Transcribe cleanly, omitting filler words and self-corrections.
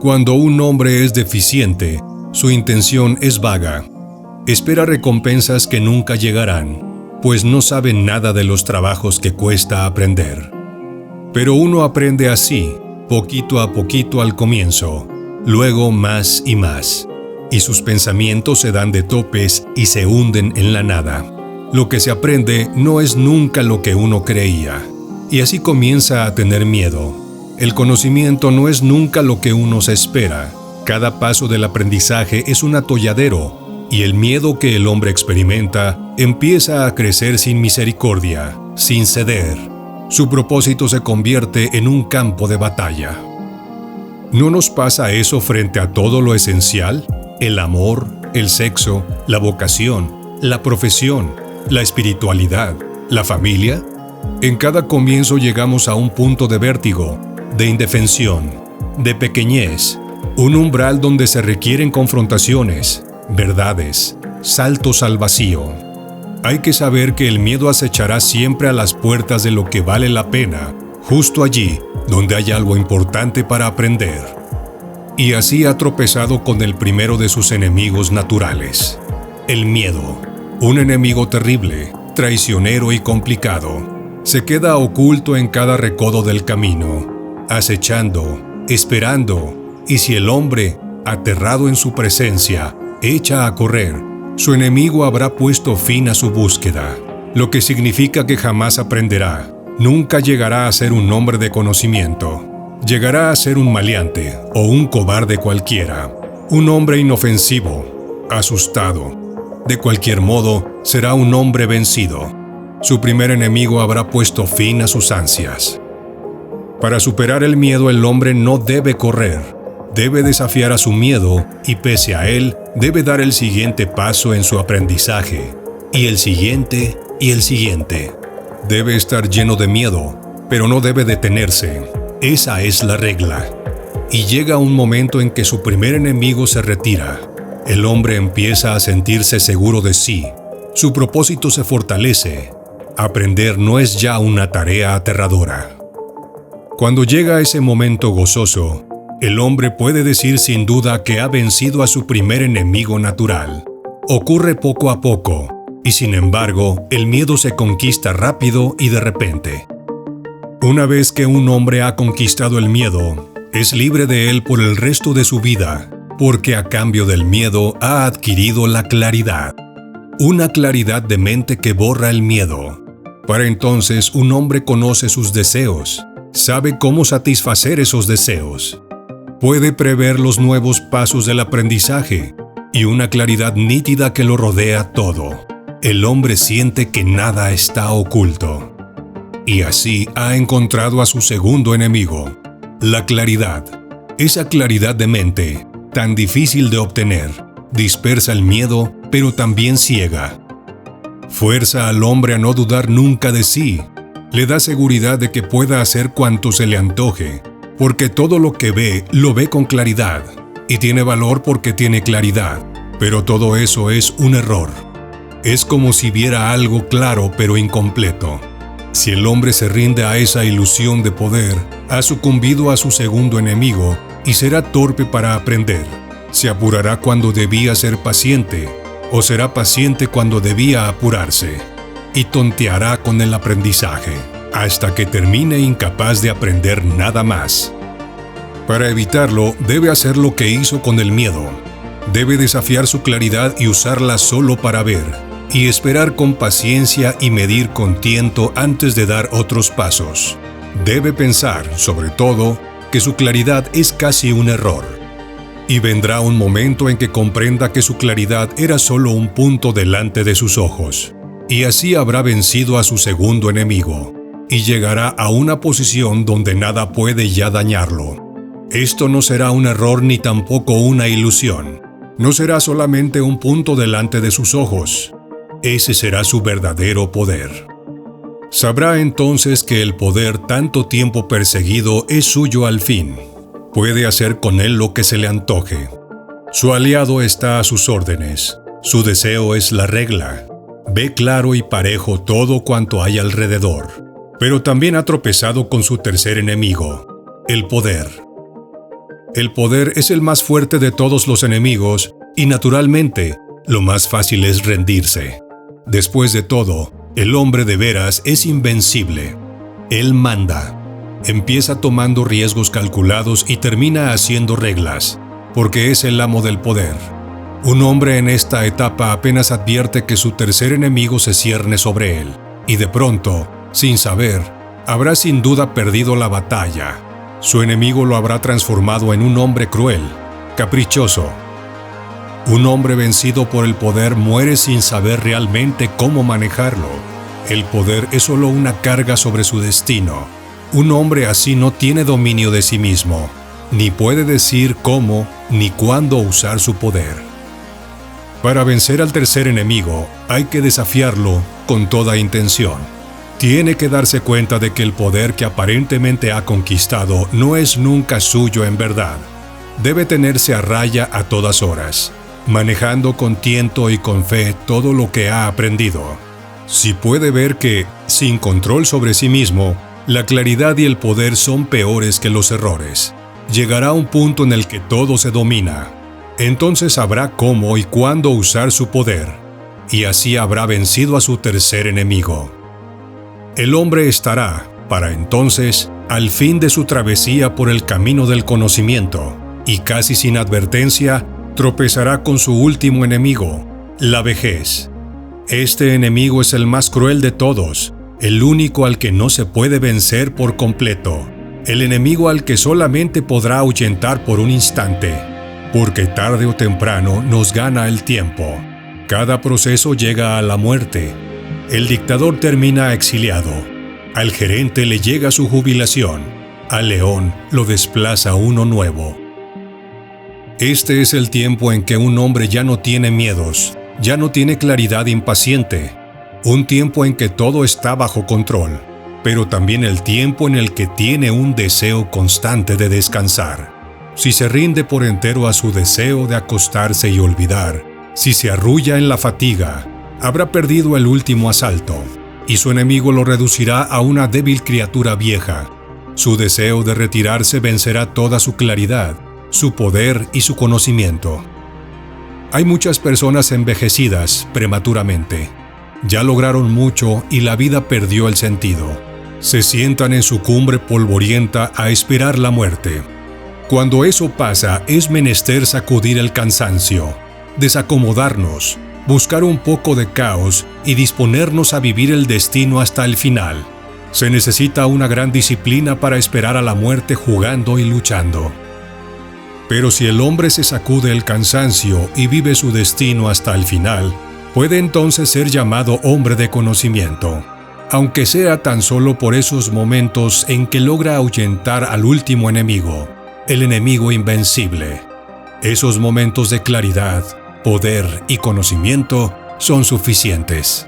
Cuando un hombre es deficiente, su intención es vaga. Espera recompensas que nunca llegarán, pues no sabe nada de los trabajos que cuesta aprender. Pero uno aprende así, poquito a poquito al comienzo, luego más y más, y sus pensamientos se dan de topes y se hunden en la nada. Lo que se aprende no es nunca lo que uno creía, y así comienza a tener miedo. El conocimiento no es nunca lo que uno se espera. Cada paso del aprendizaje es un atolladero, y el miedo que el hombre experimenta empieza a crecer sin misericordia, sin ceder. Su propósito se convierte en un campo de batalla. ¿No nos pasa eso frente a todo lo esencial? El amor, el sexo, la vocación, la profesión, la espiritualidad, la familia. En cada comienzo llegamos a un punto de vértigo, de indefensión, de pequeñez, un umbral donde se requieren confrontaciones, verdades, saltos al vacío. Hay que saber que el miedo acechará siempre a las puertas de lo que vale la pena, justo allí donde hay algo importante para aprender. Y así ha tropezado con el primero de sus enemigos naturales, el miedo, un enemigo terrible, traicionero y complicado. Se queda oculto en cada recodo del camino, acechando, esperando, y si el hombre, aterrado en su presencia, echa a correr, su enemigo habrá puesto fin a su búsqueda, lo que significa que jamás aprenderá, nunca llegará a ser un hombre de conocimiento, llegará a ser un maleante o un cobarde cualquiera, un hombre inofensivo, asustado. De cualquier modo, será un hombre vencido. Su primer enemigo habrá puesto fin a sus ansias. Para superar el miedo, el hombre no debe correr, debe desafiar a su miedo y pese a él, debe dar el siguiente paso en su aprendizaje, y el siguiente, y el siguiente. Debe estar lleno de miedo, pero no debe detenerse. Esa es la regla. Y llega un momento en que su primer enemigo se retira. El hombre empieza a sentirse seguro de sí. Su propósito se fortalece. Aprender no es ya una tarea aterradora. Cuando llega ese momento gozoso, el hombre puede decir sin duda que ha vencido a su primer enemigo natural. Ocurre poco a poco, y sin embargo, el miedo se conquista rápido y de repente. Una vez que un hombre ha conquistado el miedo, es libre de él por el resto de su vida, porque a cambio del miedo ha adquirido la claridad. Una claridad de mente que borra el miedo. Para entonces, un hombre conoce sus deseos, sabe cómo satisfacer esos deseos. Puede prever los nuevos pasos del aprendizaje y una claridad nítida que lo rodea todo. El hombre siente que nada está oculto. Y así ha encontrado a su segundo enemigo, la claridad. Esa claridad de mente, tan difícil de obtener, dispersa el miedo, pero también ciega. Fuerza al hombre a no dudar nunca de sí. Le da seguridad de que pueda hacer cuanto se le antoje, porque todo lo que ve, lo ve con claridad, y tiene valor porque tiene claridad. Pero todo eso es un error. Es como si viera algo claro pero incompleto. Si el hombre se rinde a esa ilusión de poder, ha sucumbido a su segundo enemigo y será torpe para aprender. Se apurará cuando debía ser paciente, o será paciente cuando debía apurarse, y tonteará con el aprendizaje, hasta que termine incapaz de aprender nada más. Para evitarlo, debe hacer lo que hizo con el miedo. Debe desafiar su claridad y usarla solo para ver, y esperar con paciencia y medir con tiento antes de dar otros pasos. Debe pensar, sobre todo, que su claridad es casi un error. Y vendrá un momento en que comprenda que su claridad era solo un punto delante de sus ojos. Y así habrá vencido a su segundo enemigo, y llegará a una posición donde nada puede ya dañarlo. Esto no será un error ni tampoco una ilusión. No será solamente un punto delante de sus ojos. Ese será su verdadero poder. Sabrá entonces que el poder tanto tiempo perseguido es suyo al fin. Puede hacer con él lo que se le antoje. Su aliado está a sus órdenes. Su deseo es la regla. Ve claro y parejo todo cuanto hay alrededor. Pero también ha tropezado con su tercer enemigo, el poder. El poder es el más fuerte de todos los enemigos y, naturalmente, lo más fácil es rendirse. Después de todo, el hombre de veras es invencible. Él manda. Empieza tomando riesgos calculados y termina haciendo reglas, porque es el amo del poder. Un hombre en esta etapa apenas advierte que su tercer enemigo se cierne sobre él, y de pronto, sin saber, habrá sin duda perdido la batalla. Su enemigo lo habrá transformado en un hombre cruel, caprichoso. Un hombre vencido por el poder muere sin saber realmente cómo manejarlo. El poder es solo una carga sobre su destino. Un hombre así no tiene dominio de sí mismo, ni puede decir cómo ni cuándo usar su poder. Para vencer al tercer enemigo, hay que desafiarlo con toda intención. Tiene que darse cuenta de que el poder que aparentemente ha conquistado no es nunca suyo en verdad. Debe tenerse a raya a todas horas, manejando con tiento y con fe todo lo que ha aprendido. Si puede ver que, sin control sobre sí mismo, la claridad y el poder son peores que los errores, llegará un punto en el que todo se domina. Entonces sabrá cómo y cuándo usar su poder, y así habrá vencido a su tercer enemigo. El hombre estará, para entonces, al fin de su travesía por el camino del conocimiento, y casi sin advertencia, tropezará con su último enemigo, la vejez. Este enemigo es el más cruel de todos, el único al que no se puede vencer por completo, el enemigo al que solamente podrá ahuyentar por un instante, porque tarde o temprano nos gana el tiempo. Cada proceso llega a la muerte. El dictador termina exiliado. Al gerente le llega su jubilación. Al león lo desplaza uno nuevo. Este es el tiempo en que un hombre ya no tiene miedos, ya no tiene claridad impaciente. Un tiempo en que todo está bajo control, pero también el tiempo en el que tiene un deseo constante de descansar. Si se rinde por entero a su deseo de acostarse y olvidar, si se arrulla en la fatiga, habrá perdido el último asalto, y su enemigo lo reducirá a una débil criatura vieja. Su deseo de retirarse vencerá toda su claridad, su poder y su conocimiento. Hay muchas personas envejecidas prematuramente. Ya lograron mucho y la vida perdió el sentido. Se sientan en su cumbre polvorienta a esperar la muerte. Cuando eso pasa, es menester sacudir el cansancio, desacomodarnos, buscar un poco de caos y disponernos a vivir el destino hasta el final. Se necesita una gran disciplina para esperar a la muerte jugando y luchando. Pero si el hombre se sacude el cansancio y vive su destino hasta el final, puede entonces ser llamado hombre de conocimiento, aunque sea tan solo por esos momentos en que logra ahuyentar al último enemigo, el enemigo invencible. Esos momentos de claridad, poder y conocimiento son suficientes.